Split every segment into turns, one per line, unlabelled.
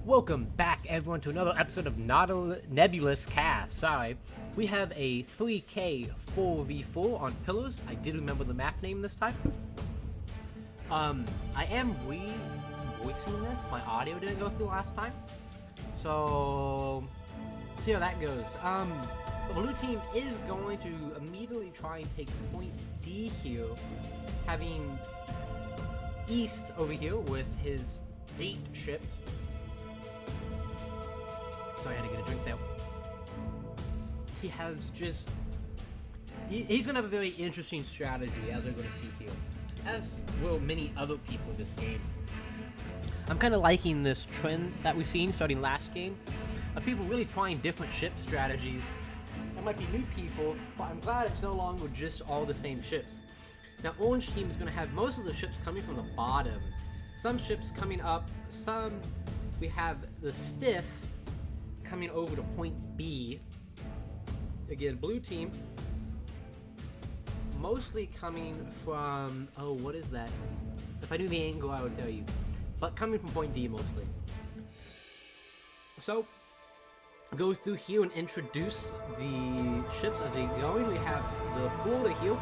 Welcome back, everyone, to another episode of Nebulous Cast. Sorry, we have a 3K 4v4 on Pillars. I did remember the map name this time. I am re-voicing this. My audio didn't go through last time, so see how that goes. The blue team is going to immediately try and take point D here, having East over here with his 8 ships. Sorry, I had to get a drink there. He has just... He's going to have a very interesting strategy, as we're going to see here. As will many other people in this game. I'm kind of liking this trend that we've seen starting last game, of people really trying different ship strategies. There might be new people, but I'm glad it's no longer just all the same ships. Now, Orange team is going to have most of the ships coming from the bottom. Some ships coming up, some... We have the Stiff coming over to point B. Again, blue team mostly coming from, oh, what is that? If I knew the angle, I would tell you. But coming from point D mostly. So, go through here and introduce the ships as they go. We have the Florida here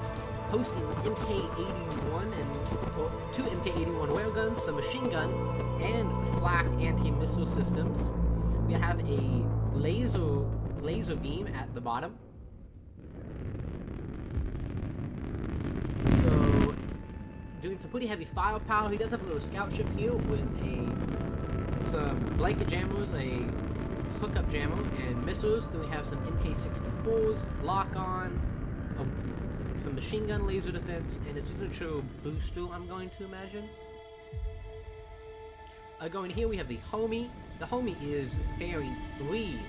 hosting MK81 and 2 MK81 railguns, some machine gun, and flak anti-missile systems. We have a laser beam at the bottom. So, doing some pretty heavy firepower. He does have a little scout ship here with some blanket jammers, a hookup jammer, and missiles. Then we have some MK64s, lock-on, some machine gun laser defense, and a signature booster, I'm going to imagine. Going here, we have the Homie. The Homie is firing 3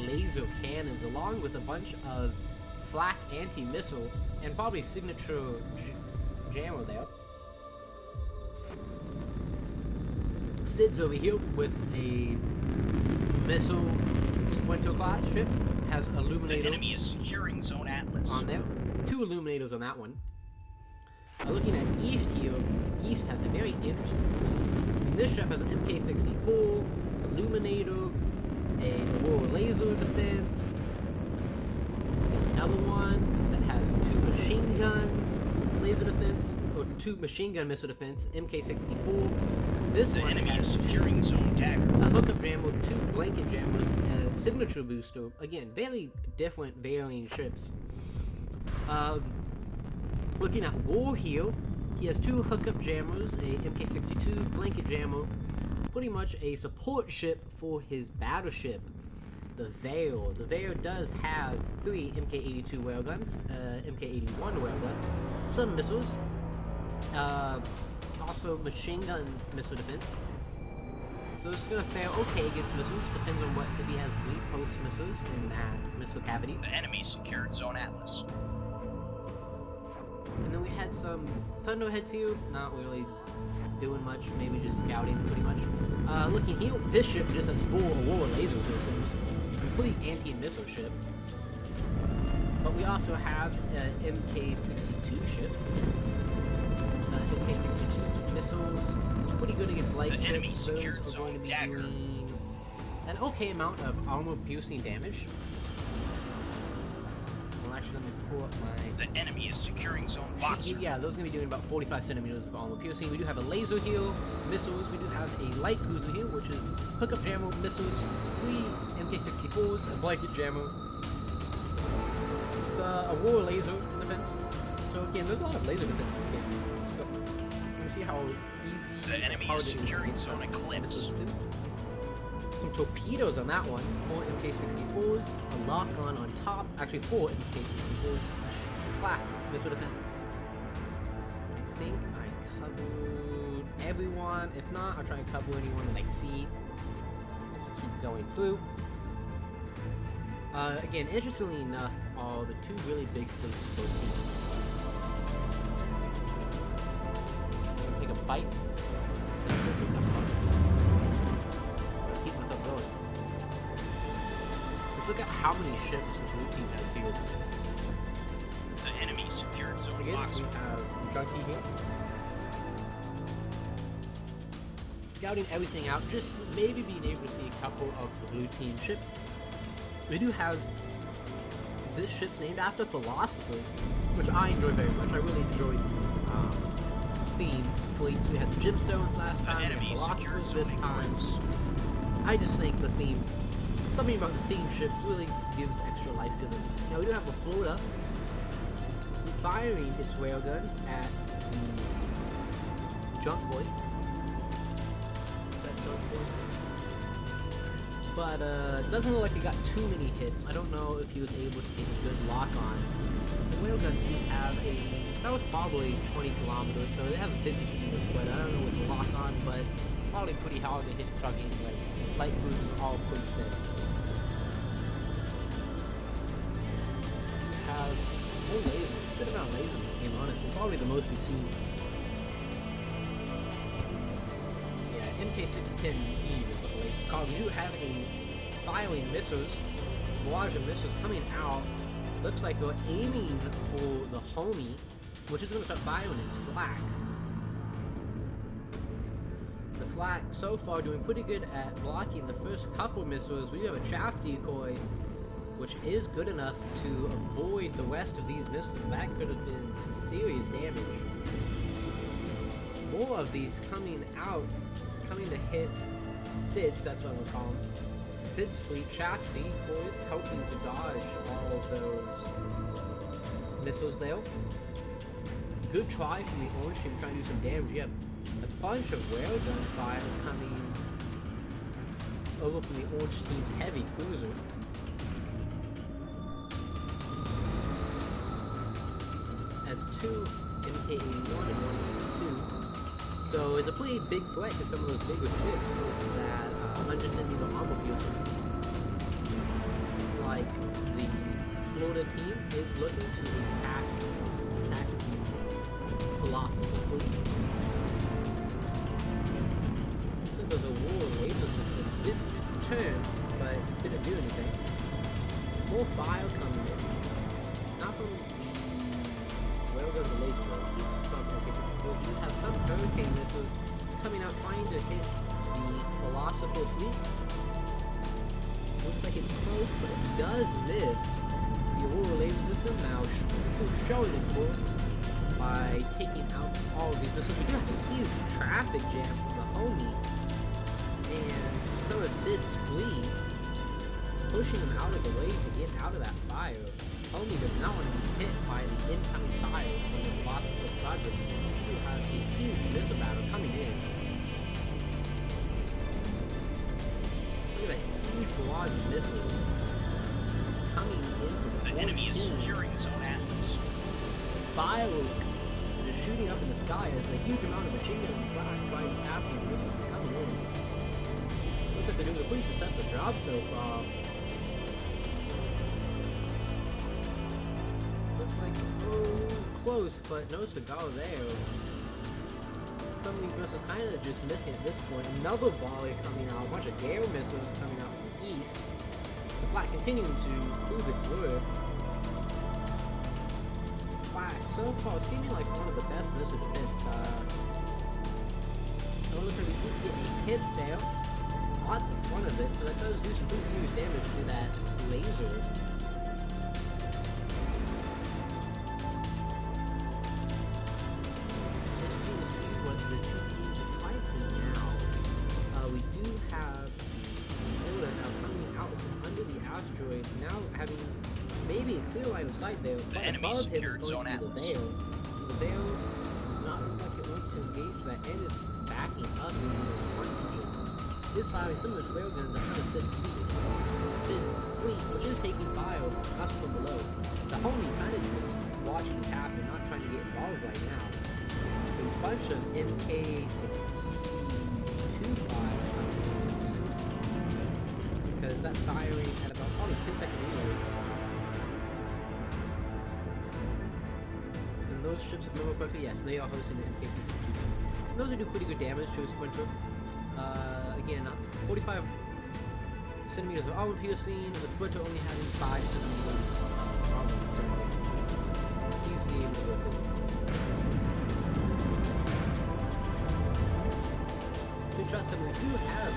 laser cannons along with a bunch of flak anti-missile and probably signature jammer there. Sid's over here with a missile Splinter class ship. Has illuminator.
The enemy is securing Zone Atlas.
On there. 2 illuminators on that one. Looking at East here, East has a very interesting fleet. And this ship has an MK64, illuminator, a Aurora laser defense, another one that has 2 machine gun laser defense, or 2 machine gun missile defense, MK64. This
the
one
enemy
has
is securing Zone Dagger.
a hookup jammer, 2 blanket jammers, and a signature booster. Again, very different, varying ships. Looking at War here, he has 2 hookup jammers, a MK62 blanket jammer, pretty much a support ship for his battleship, the Veil. The Veil does have 3 MK82 railguns, MK81 railgun, some missiles, also machine gun missile defense. So it's gonna fare okay against missiles, depends on what, if he has repost missiles in that missile cavity.
The enemy secured Zone Atlas.
And then we had some Thunderheads here, not really doing much, maybe just scouting pretty much. Looking here, this ship just has 4 Aurora laser systems, complete anti-missile ship. But we also have an MK62 ship. MK62 missiles, pretty good against light ships.
The enemy secured
Those are going to
Zone
be
Dagger.
doing an okay amount of armor-piercing damage. Well, actually, let me pull up my...
The enemy is securing Zone Boxer.
Yeah, those are going to be doing about 45 centimeters of armor piercing. We do have a laser here, missiles. We do have a light cruiser here, which is hookup jammer, missiles, 3 MK64s, a blanket jammer, a Aurora laser defense. So again, there's a lot of laser defense in this game. So you can see how easy
The enemy is securing Zone Eclipse.
Some torpedoes on that one, 4 MK64s, a lock-on on top, actually 4 MK64s, flak missile defense. I think I covered everyone. If not, I'll try and cover anyone that I see. Just keep going through. Again, interestingly enough, are the 2 really big fleets of both teams. I'm gonna take a bite. Keep myself going. Let's look at how many ships the blue team has here.
The enemy secured Zone
Again,
Boxer.
we have Junkie here. scouting everything out, just maybe being able to see a couple of the blue team ships. We do have this ship's named after philosophers, which I enjoy very much. I really enjoy these theme fleets. We had the gemstones last time, we had philosophers this time. I just think the theme, something about the theme ships really gives extra life to them. Now we do have the Florida firing its railguns at the junk boy. That junk boy. But it doesn't look like he got too many hits. I don't know if he was able to get a good lock on. The railguns do have that was probably 20 kilometers, so it has a 50 meter split. I don't know what the lock on, but probably pretty hard to hit the target anyway. Light cruisers all pretty thin. We have no lasers, good amount of lasers in this game, honestly. Probably the most we've seen. Yeah, MK610E is what the laser's called. We do have a firing missiles, barrage of missiles coming out. Looks like they're aiming for the homie, which is going to start firing its flak. The flak so far doing pretty good at blocking the first couple missiles. We do have a chaff decoy, which is good enough to avoid the rest of these missiles. That could have been some serious damage. More of these coming out, coming to hit SIDS, that's what I'm going to call them. SIDS fleet, chaff decoys, helping to dodge all of those missiles there. Good try from the orange team trying to do some damage. You have a bunch of railgun fire coming over from the orange team's heavy cruiser. As two MK81 and one 82. So it's a pretty big threat to some of those bigger ships with that 100 centimeter armor piercing. It's like the Florida team is looking to attack the philosopher fleet. So there's a war laser system. Didn't turn, but didn't do anything. More fire coming in. Not from the railguns or laser guns, just from MK64. You have some hurricane missiles coming out trying to hit the philosopher fleet. Looks like it's close, but it does miss the Aurora laser system. Now showing its worth by taking out all of these missiles. We do have a huge traffic jam from the homie, and some of Sid's fleet pushing them out of the way to get out of that fire. Homie does not want to be hit by the incoming fire from the philosopher's project. We have a huge missile battle coming in. Look at that huge barrage of missiles coming in from
The enemy is securing zone Atlas.
Firework just shooting up in the sky as a huge amount of machine gun flash trying to stop these missiles from coming in. Looks like they're doing a pretty successful job so far. Looks like, close, but no cigar there. Some of these missiles kind of just missing at this point. Another volley coming out, a bunch of Gale missiles coming out from the east. The flak continuing to prove its worth. Flak so far seeming like one of the best missile defense. It looks like we did get a hit there at the front of it, so that does do some pretty serious damage to that laser. Clear line of sight there.
The enemy secured zone Atlas.
The veil does not look like it wants to engage that, and is backing up into those front engines. This firing some of its railguns are trying to Sid's fleet, which is taking fire just from below. The homie kind of just watching this happen, not trying to get involved right now. A bunch of MK625 coming in soon. Because that firing at about probably 10-second relay. Those ships, if I remember correctly, yes, they are hosting the MK622. Those will do pretty good damage to a Sprinter. Again, 45 centimeters of armor piercing, the Sprinter only having 5 centimeters of armor, so easily able to go through. Good trust him. We do have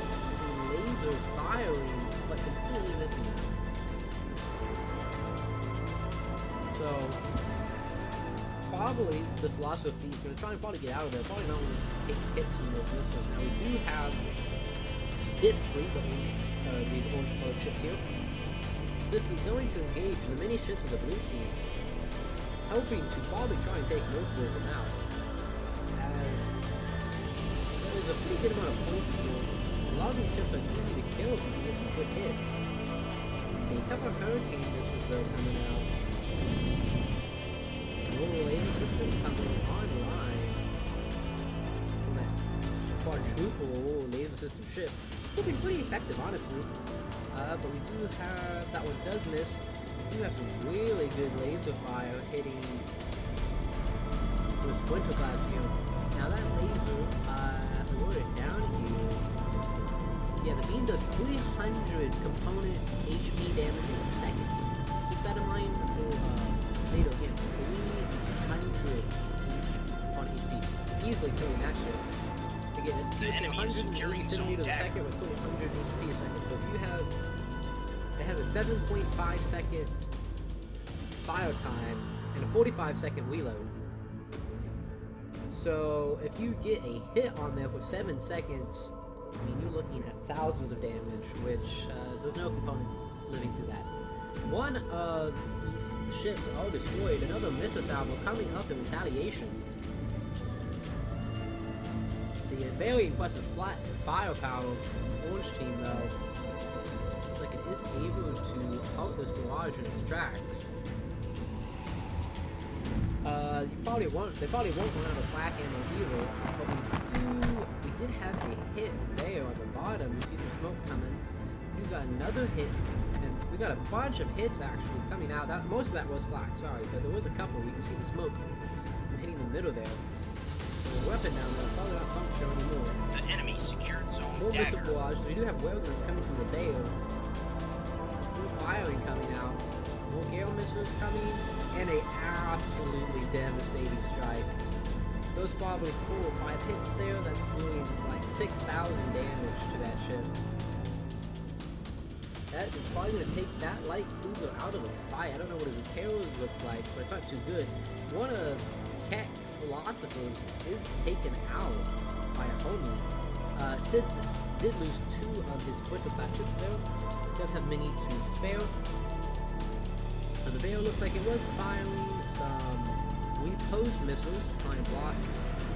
lasers firing, but completely missing them. So, probably the philosophy is going to try and probably get out of there. Probably not going to take hits from those missiles. Now, we do have Stiff Fleet, these orange colored ships here. Stiff Fleet going to engage the mini ships of the blue team, hoping to probably try and take multiple of them out. As there is a pretty good amount of points here. A lot of these ships are easy to kill if you can get some quick hits. A couple of hurricane missiles though coming out. Little laser system coming online from that quadruple laser system ship. Looking pretty effective, honestly. But we do have that one does miss. We do have some really good laser fire hitting the Splinter class here. Now that laser, to load it down here. Yeah, the beam does 300 component HP damage in a second. Keep that in mind for later again. 300 each on HP. Easily killing that shit. Again, it's piercing 180 centimeters a second with 100 HP a second. So if you have, it has a 7.5 second fire time and a 45 second reload. So if you get a hit on there for 7 seconds, I mean, you're looking at thousands of damage, which there's no component living through that. One of these ships all destroyed, another missile salvo coming up in retaliation. The very impressive flat firepower of the Orange team, though, looks like it is able to halt this barrage in its tracks. They probably won't run out of flak ammo either, but we did have a hit there on the bottom. You see some smoke coming. We got another hit, and we got a bunch of hits actually coming out. Most of that was flak, sorry, but there was a couple. You can see the smoke from hitting the middle there. The weapon down there is probably not functional anymore.
The enemy secured zone
More missile
dagger.
barrage. We do have railguns coming from the Bale. More firing coming out. More Gale missiles coming. And a absolutely devastating strike. Those probably 4 or 5 hits there. That's doing like 6,000 damage to that ship. That is probably going to take that light cruiser out of the fight. I don't know what his repair looks like, but it's not too good. One of Keck's philosophers is taken out by a homie. Sid's did lose 2 of his Splinter class ships there. He does have many to spare. The Veil looks like it was firing some reposed missiles to try and block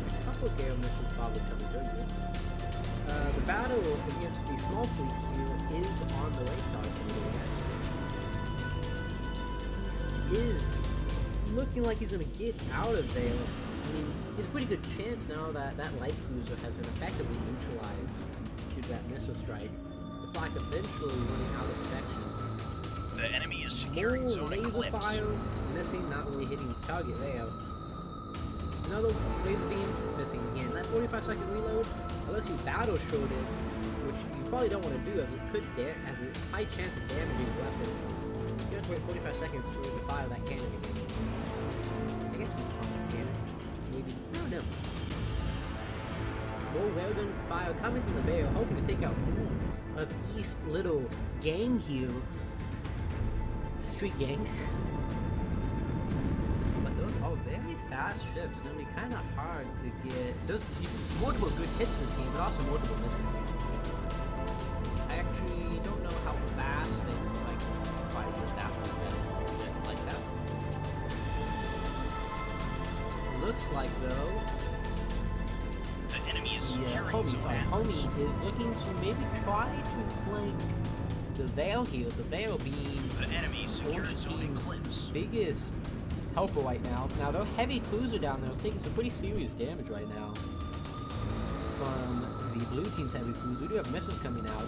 a couple of Gale missiles probably coming towards it. The battle against the small fleet here is on the way, sorry for the He is looking like he's going to get out of there. I mean, there's a pretty good chance now that that light cruiser has been effectively neutralized due to that missile strike. The flak eventually running out of protection.
The enemy is securing zone
laser
eclipse.
fire, missing, not really hitting its target there. Another laser beam, missing again. That 45 second reload, unless you battle short it, which you probably don't want to do as it could has a high chance of damaging the weapon. You have to wait 45 seconds for it to fire that cannon again. I guess we can cannon. Maybe. I don't know. More railgun fire coming from the Bayo, hoping to take out more of East Little gang here. Street gang. But those are very fast ships. It's gonna be kind of hard to get. There's multiple good hits in this game, but also multiple misses. I actually don't know how fast they like try to get that like that. Looks like though.
The enemy is securing zone
Homie is looking to maybe try to flank the Veil here. The Veil being
The enemy secured zone eclipse.
biggest helper right now. Now, their heavy cruiser down there is taking some pretty serious damage right now from the blue team's heavy cruiser. We do have missiles coming out.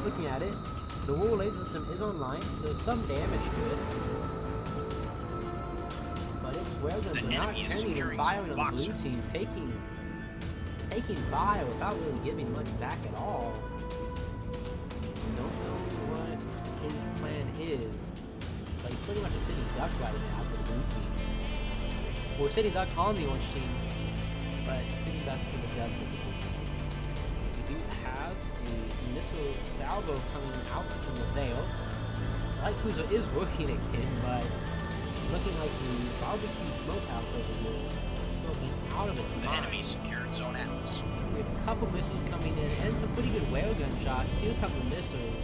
Looking at it, the War laser system is online. There's some damage to it, but its railguns are not turning and firing on the blue team, taking fire without really giving much back at all. Don't know what his plan is, but he's pretty much a sitting duck right now for the blue team. Well, sitting duck on the orange team, but sitting duck for the dubs of the blue team. have a missile salvo coming out from the Veil. Light Cruiser is working again, but looking like the barbecue smokehouse over here, smoking out of its
The
mind.
enemy secured Zone Atlas.
We have a couple missiles coming in, and some pretty good whale gun shots. See a couple of missiles.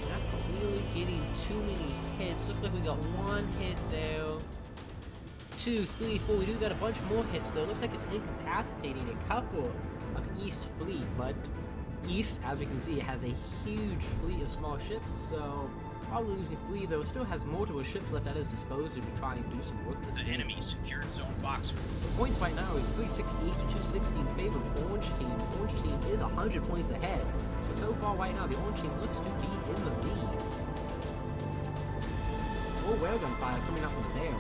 Not really getting too many hits. Looks like we got one hit there. 2, 3, 4. We do got a bunch more hits though. Looks like it's incapacitating a couple of East Fleet, but East, as we can see, has a huge fleet of small ships, so probably losing 3 though. Still has multiple ships left at his disposal to try and do some work this
The
game.
enemy secured Zone Boxer.
The points right now is 368 to 260 in favor of Orange Team. Orange Team is 100 points ahead. So far right now, the Orange Team looks to be in the lead. More railgun fire coming out from there.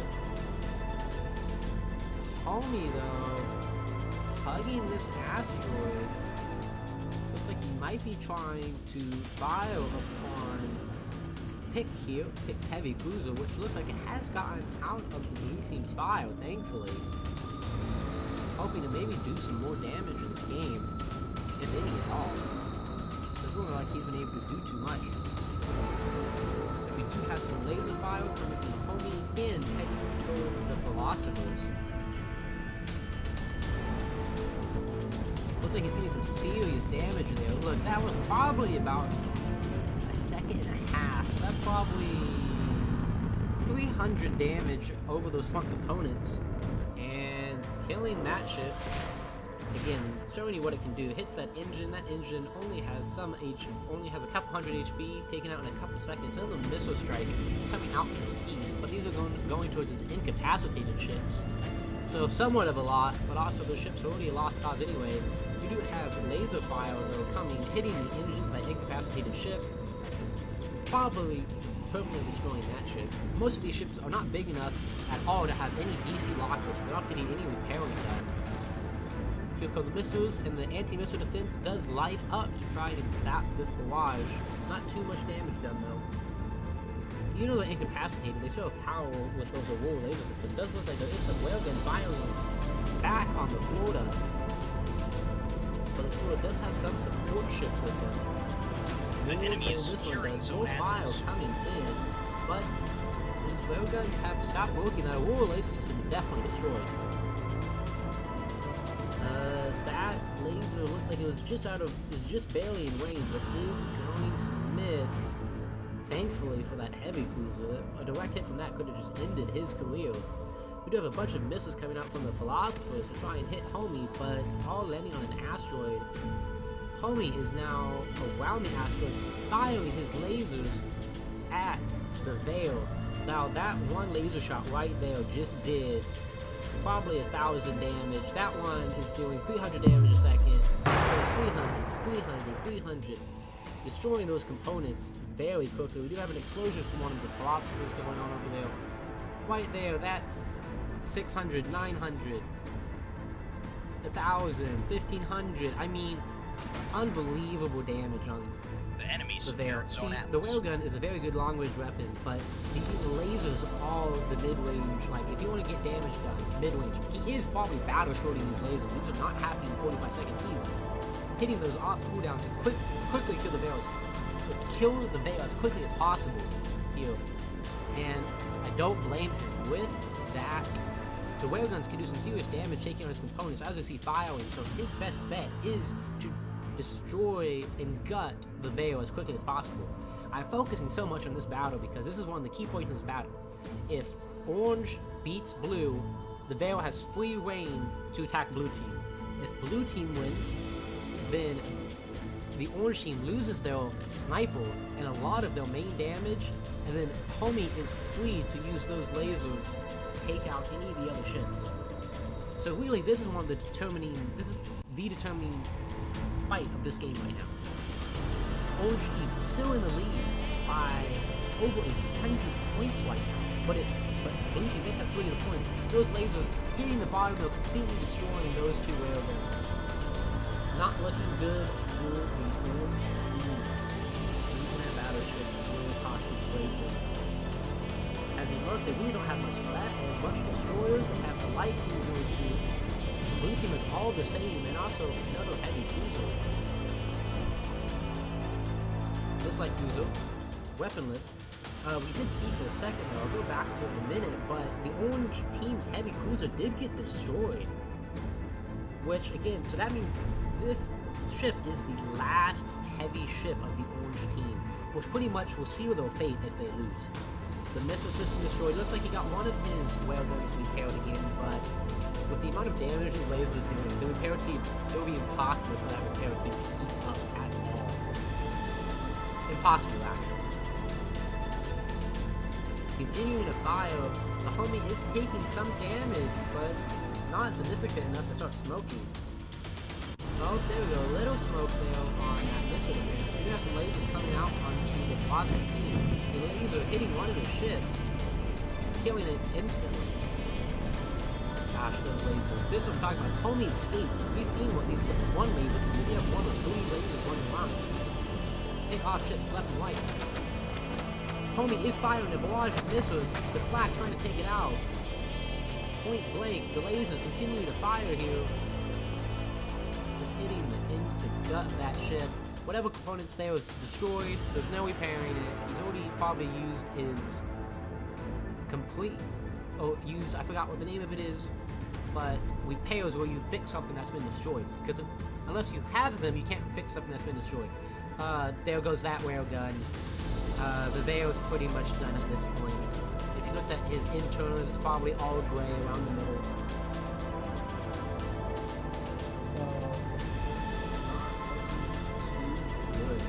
Homie, though, hugging this asteroid. Looks like he might be trying to fire upon Pick here, Pick's heavy cruiser, which looks like it has gotten out of the blue team's fire, thankfully. Hoping to maybe do some more damage in this game, if any at all. Doesn't look like he's been able to do too much. So we do have some laser fire coming from the homie again, heading towards the philosophers. Looks like he's getting some serious damage there. Look, that was probably about a second and a half. That's probably 300 damage over those front components. And killing that ship, again, showing you what it can do. Hits that engine. That engine only has only has a couple hundred HP, taken out in a couple seconds. Another missile strike coming out just east, but these are going towards his incapacitated ships. So somewhat of a loss, but also the ships are already a lost cause anyway. We do have laser fire though coming, hitting the engines of that incapacitated ship, probably permanently destroying that ship. Most of these ships are not big enough at all to have any DC lockers, so they're not getting any repairing done. Here come the missiles, and the anti-missile defense does light up to try and stop this barrage. Not too much damage done though. You know they're incapacitated, they still have power with those Aurora laser systems. It does look like there is some railgun firing back on the Florida. But the Florida does have some support ships with them.
The enemy is securing Zone Atlas.
Coming in, but these railguns have stopped working. That Aurora laser system is definitely destroyed. That laser looks like it was just barely in range, but is going to miss. Thankfully for that heavy cruiser, a direct hit from that could have just ended his career. We do have a bunch of missiles coming out from the philosophers to try and hit Homie, but all landing on an asteroid. Homie is now around the asteroid, firing his lasers at the Veil. Now that one laser shot right there just did probably 1,000 damage. That one is doing 300 damage a second. So it's 300. Destroying those components very quickly. We do have an explosion from one of the philosophers going on over there. Right there, that's 600, 900, 1,000, 1,500. I mean, unbelievable damage on
The enemy
the Veil.
secured
See,
Zone
the
Atlas.
railgun is a very good long-range weapon, but the lasers are the mid-range. Like, if you want to get damage done, mid-range. He is probably battle-shorting these lasers. These are not happening in 45 seconds. He's hitting those off cooldown to quickly kill the Veils. Kill the Veil as quickly as possible here. And I don't blame him. With that, the railguns can do some serious damage taking on his components as we see firing, so his best bet is to destroy and gut the Veil as quickly as possible. I'm focusing so much on this battle because this is one of the key points in this battle. If Orange beats Blue, the Veil has free reign to attack Blue Team. If Blue Team wins, then the Orange Team loses their sniper and a lot of their main damage, and then Homie is free to use those lasers to take out any of the other ships. So really, this is the determining fight of this game right now. Orange Team still in the lead by over 100 points right now, but Blue Team gets at 3 of the points. Those lasers hitting the bottom, they're completely destroying those two railguns. Not looking good for the Orange Team. Losing that battleship will cost them greatly. As we look, they really don't have much left. They have a bunch of destroyers. They have the light cruiser too. The Blue Team has all the same, and also another heavy cruiser. Just like cruiser, weaponless. We did see for a second, though, I'll go back to it in a minute, but the orange team's heavy cruiser did get destroyed. Which, again, so that means this ship is the last heavy ship of the orange team, which pretty much will seal their fate if they lose. The missile system destroyed. Looks like he got one of his whaleboats repaired again, but with the amount of damage these lasers are doing, the repair team, it will be impossible for that repair team to keep up at all. Impossible, actually. Continuing to fire, the homie is taking some damage, but not significant enough to start smoking. Oh, there we go, a little smoke there on that missile defense. We got some lasers coming out onto the Philosopher team. The laser hitting one of the ships, killing it instantly. Gosh, those lasers. This is what I'm talking about. Homie escapes. We've seen what these one laser can do. They have one or three lasers running around. Pick off ships left and right. Homie is firing the barrage of missiles. The flak trying to take it out. Point blank, the lasers continue to fire here. Just hitting the gut of that ship. Whatever components there was destroyed. There's no repairing it. He's already probably used his complete. I forgot what the name of it is. But repairs where you fix something that's been destroyed. Because unless you have them, you can't fix something that's been destroyed. There goes that railgun. The veil is pretty much done at this point. If you looked at his internals, it's probably all gray around the middle. So, good.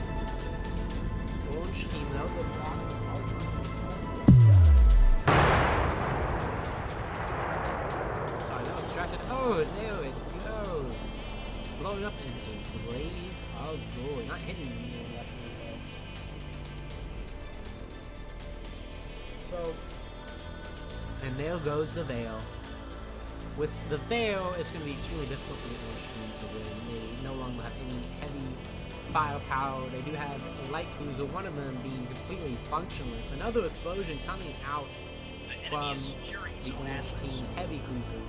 Orange team out the block. Sorry, that was distracted. Oh, there it goes. Blowing up into a blaze of glory. Not hitting me. So, and there goes the veil. With the veil, it's going to be extremely difficult for the orange team to win. They no longer have any heavy firepower. They do have a light cruiser, one of them being completely functionless. Another explosion coming out from the orange team's heavy cruiser.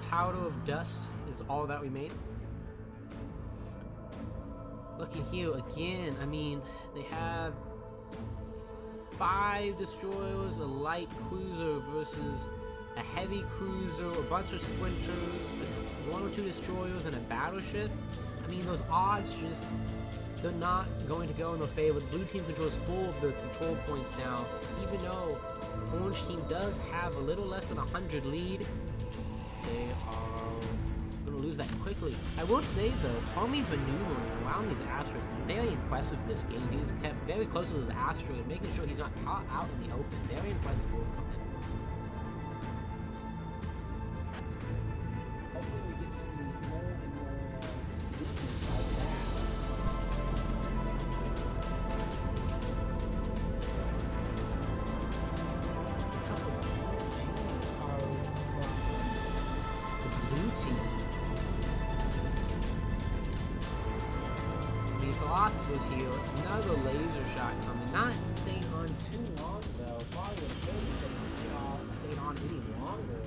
Powder of dust is all that remains. Looking here again, I mean, they have 5 destroyers, a light cruiser versus a heavy cruiser, a bunch of sprinters, 1 or 2 destroyers, and a battleship. I mean, those odds just, they're not going to go in their favor. The blue team controls 4 of the control points now, even though orange team does have a little less than 100 lead. They are going to lose that quickly. I will say though, homie's maneuvering around these asteroids is very impressive this game. He's kept very close to the asteroid, making sure he's not caught out in the open. Very impressive work from him. Hopefully we get to see more and more movements like that. A couple of GGs are from the blue team. The Philosopher's here, another laser shot coming. Not staying on too long though. Probably would have stayed on any longer.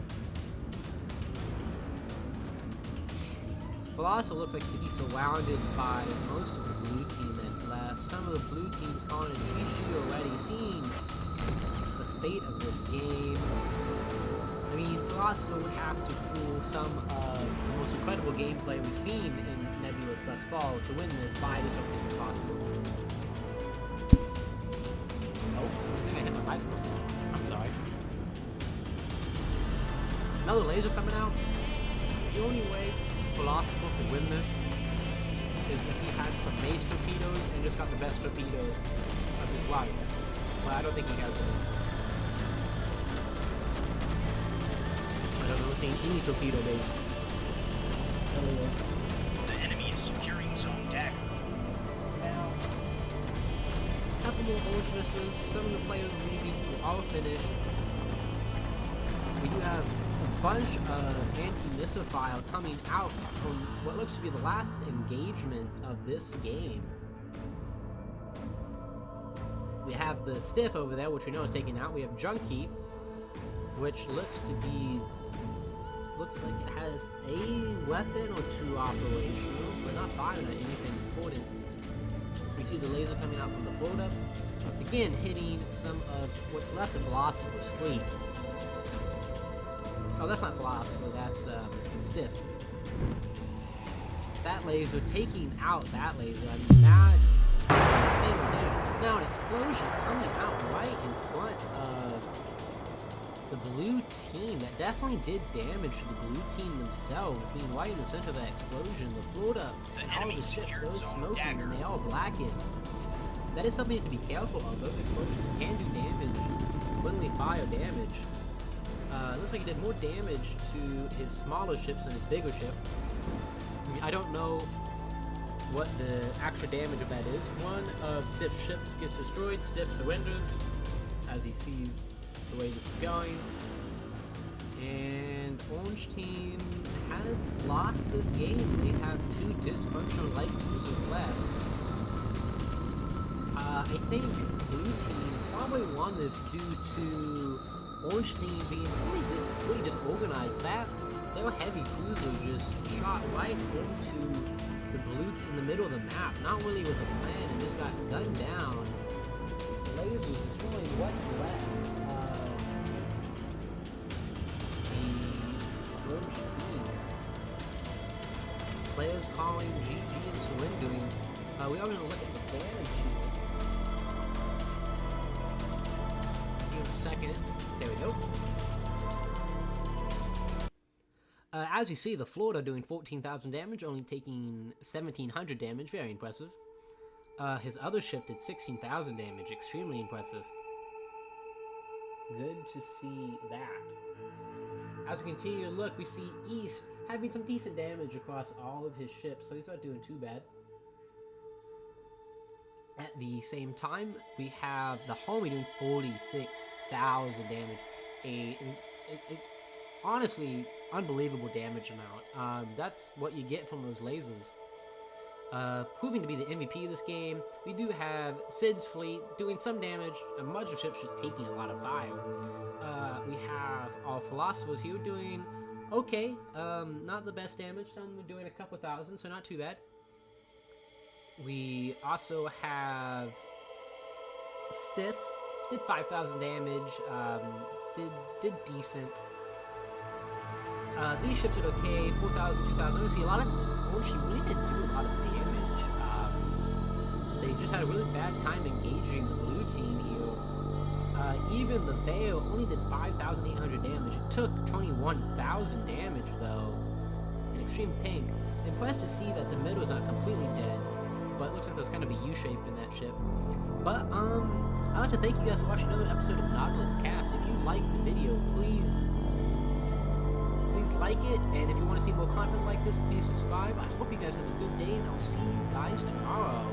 Philosopher looks like to be surrounded by most of the blue team that's left. Some of the blue teams calling it GG already, seeing the fate of this game. I mean, Philosopher would have to pull some of the most incredible gameplay we've seen in Nebulous thus far to win this, but I just don't think it's possible. Oh, I think I hit my microphone. I'm sorry. Another laser coming out. The only way Philosopher could win this is if he had some mace torpedoes and just got the best torpedoes of his life. But I don't think he has them. I don't know seeing any torpedo base.
The enemy is securing zone dagger.
Now, a couple more orange missiles, some of the players leaving, we're all finished. We do have a bunch of anti-missile fire coming out from what looks to be the last engagement of this game. We have the Stiff over there, which we know is taken out. We have Junkie, which looks like it has a weapon or two operational, but not firing at anything important. We see the laser coming out from the float-up, again hitting some of what's left of Philosopher's fleet. Oh, that's not Philosopher, that's Stiff. That laser taking out that laser. I mean, now an explosion coming out right in front of the blue team. That definitely did damage to the blue team themselves, being right in the center of that explosion. The float-up and all the ships, those smoking, and they all blackened. That is something to be careful of. Those explosions can do damage, friendly fire damage. It looks like he did more damage to his smaller ships than his bigger ship. I don't know what the actual damage of that is. One of Stiff's ships gets destroyed. Stiff surrenders as he sees the way this is going. And Orange Team has lost this game. They have two dysfunctional light cruisers left. I think Blue Team probably won this due to Orange Team being really disorganized. Their heavy cruiser just shot right into the blue in the middle of the map, not really with a plan, and just got gunned down. The lasers destroying what's left of the Orange Team. Players calling GG and surrendering. We are going to look at the damage sheet. Give it a second. There we go. As you see, the Florida doing 14,000 damage, only taking 1,700 damage. Very impressive. His other ship did 16,000 damage. Extremely impressive. Good to see that. As we continue to look, we see East having some decent damage across all of his ships, so he's not doing too bad. At the same time, we have the Homie doing 46,000 damage. Honestly, unbelievable damage amount. That's what you get from those lasers. Proving to be the MVP of this game. We do have Sid's fleet doing some damage. A bunch of ships just taking a lot of fire. We have our philosophers here doing okay. Not the best damage. Some were doing a couple thousand, so not too bad. We also have Stiff. Did 5,000 damage. Did decent. These ships are okay, 4,000, 2,000. You see a lot of Orange Team really didn't do a lot of damage. They just had a really bad time engaging the blue team here. Even the Veil only did 5,800 damage. It took 21,000 damage though. An extreme tank. Impressed to see that the middle's not completely dead, but it looks like there's kind of a U-shape in that ship. But I'd like to thank you guys for watching another episode of Nebulous Cast. If you liked the video, please like it, and if you want to see more content like this, please subscribe. I hope you guys have a good day, and I'll see you guys tomorrow.